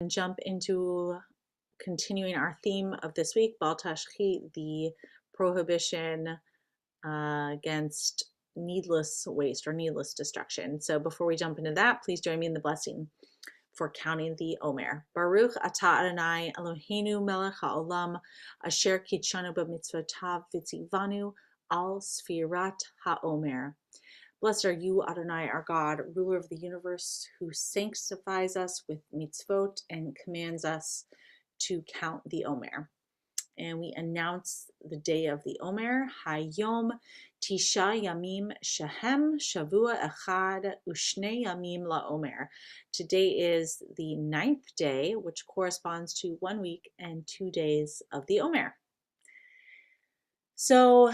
and jump into continuing our theme of this week, Bal Tashchit, the prohibition against needless waste or needless destruction. So before we jump into that, please join me in the blessing for counting the Omer. Baruch atah Adonai Eloheinu melech haolam asher kitshanu b'mitzvotav v'tzivanu al sfirat haomer. Blessed are you, Adonai, our God, ruler of the universe, who sanctifies us with mitzvot and commands us to count the Omer. And we announce the day of the Omer, Hayom Tisha Yamim Shehem Shavua Echad Ushne Yamim LaOmer. Today is the 9th day, which corresponds to 1 week and 2 days of the Omer. So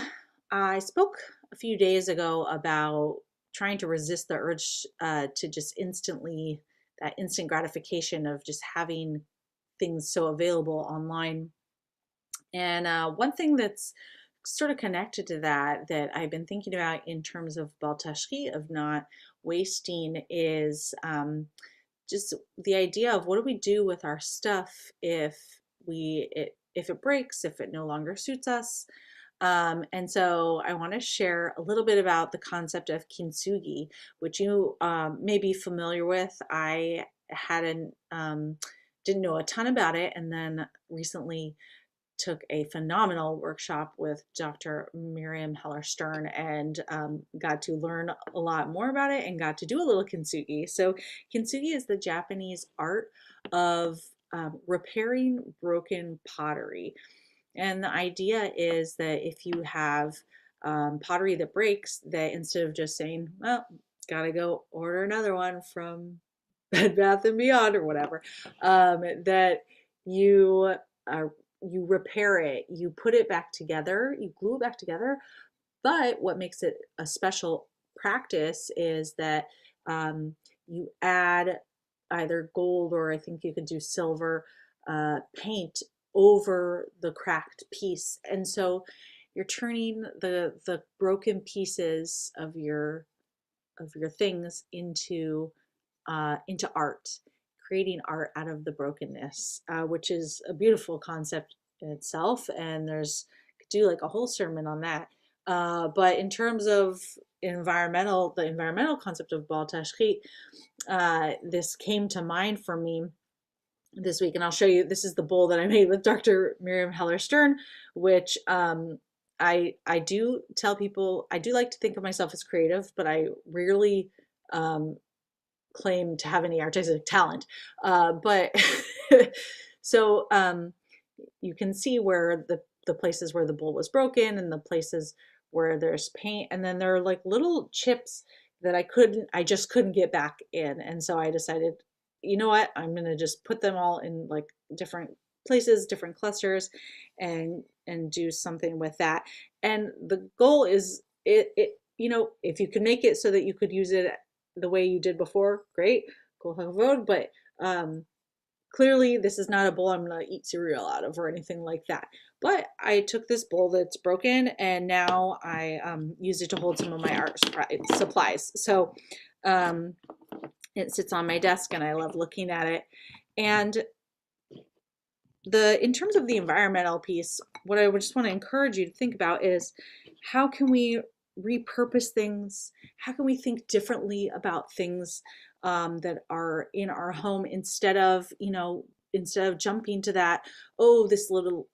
I spoke a few days ago about trying to resist the urge to just that instant gratification of just having things so available online. And one thing that's sort of connected to that I've been thinking about in terms of Bal Tashchit, of not wasting, is just the idea of what do we do with our stuff if it breaks, if it no longer suits us. And so I want to share a little bit about the concept of kintsugi, which you may be familiar with. I didn't know a ton about it, and then recently took a phenomenal workshop with Dr. Miriam Heller-Stern and got to learn a lot more about it and got to do a little kintsugi. So kintsugi is the Japanese art of repairing broken pottery. And the idea is that if you have pottery that breaks, that instead of just saying, well, gotta go order another one from Bed Bath and Beyond or whatever, that you repair it, you put it back together, you glue it back together. But what makes it a special practice is that you add either gold, or I think you could do silver paint over the cracked piece. And so you're turning the broken pieces of your things into art, creating art out of the brokenness, which is a beautiful concept in itself. And could do like a whole sermon on that. But in terms of the environmental concept of Bal Tashchit, this came to mind for me this week, and I'll show you. This is the bowl that I made with Dr. Miriam Heller-Stern, which I do tell people I do like to think of myself as creative, but I rarely claim to have any artistic talent. But so you can see where the places where the bowl was broken and the places where there's paint, and then there are like little chips that I just couldn't get back in. And so I decided, you know what, I'm gonna just put them all in like different places, different clusters, and do something with that. And the goal is if you can make it so that you could use it the way you did before, great, kol hakavod. But clearly this is not a bowl I'm gonna eat cereal out of or anything like that. But I took this bowl that's broken, and now I use it to hold some of my art supplies. So it sits on my desk, and I love looking at it. And in terms of the environmental piece, what I would just want to encourage you to think about is, how can we repurpose things? How can we think differently about things that are in our home, instead of jumping to that, oh,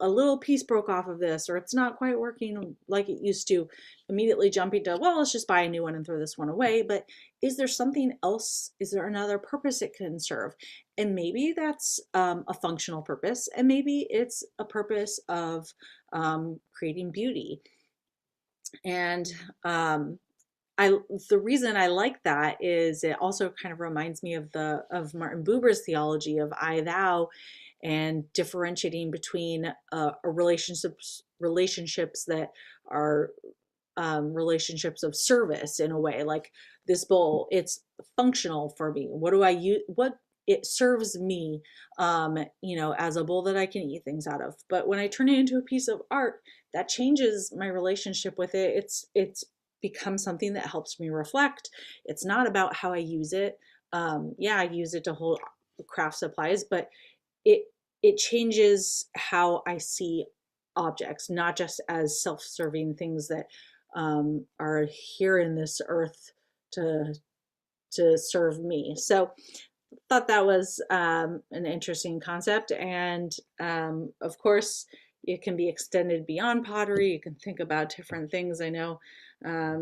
a little piece broke off of this, or it's not quite working like it used to, immediately jumping to, well, let's just buy a new one and throw this one away. But is there something else? Is there another purpose it can serve? And maybe that's a functional purpose, and maybe it's a purpose of creating beauty. And the reason I like that is it also kind of reminds me of Martin Buber's theology of I thou, and differentiating between relationships that are relationships of service, in a way. Like this bowl, it's functional for me. What do I use? What it serves me, as a bowl that I can eat things out of. But when I turn it into a piece of art, that changes my relationship with it. It's become something that helps me reflect. It's not about how I use it. Yeah, I use it to hold craft supplies, but it it changes how I see objects, not just as self-serving things that are here in this earth to serve me. So thought that was an interesting concept. And of course, it can be extended beyond pottery. You can think about different things. I know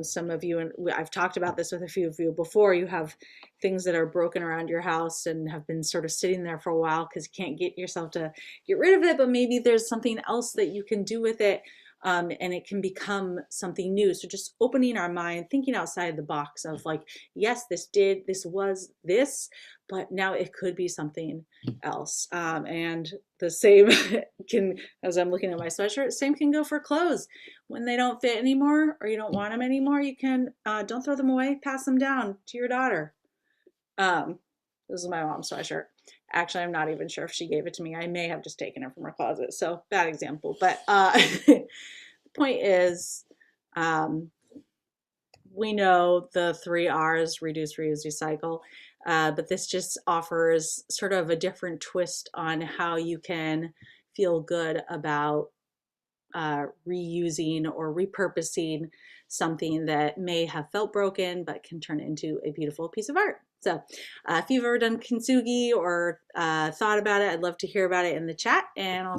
some of you, and I've talked about this with a few of you before, you have things that are broken around your house and have been sort of sitting there for a while because you can't get yourself to get rid of it, but maybe there's something else that you can do with it. And it can become something new. So just opening our mind, thinking outside the box of like, yes, this was this, but now it could be something else. And the same can, as I'm looking at my sweatshirt, same can go for clothes. When they don't fit anymore or you don't want them anymore, you can, don't throw them away, pass them down to your daughter. This is my mom's sweatshirt. Actually, I'm not even sure if she gave it to me. I may have just taken it from her closet. So bad example. But the point is, we know the 3 R's: reduce, reuse, recycle. But this just offers sort of a different twist on how you can feel good about reusing or repurposing something that may have felt broken but can turn into a beautiful piece of art. So if you've ever done kintsugi or thought about it, I'd love to hear about it in the chat, and I'll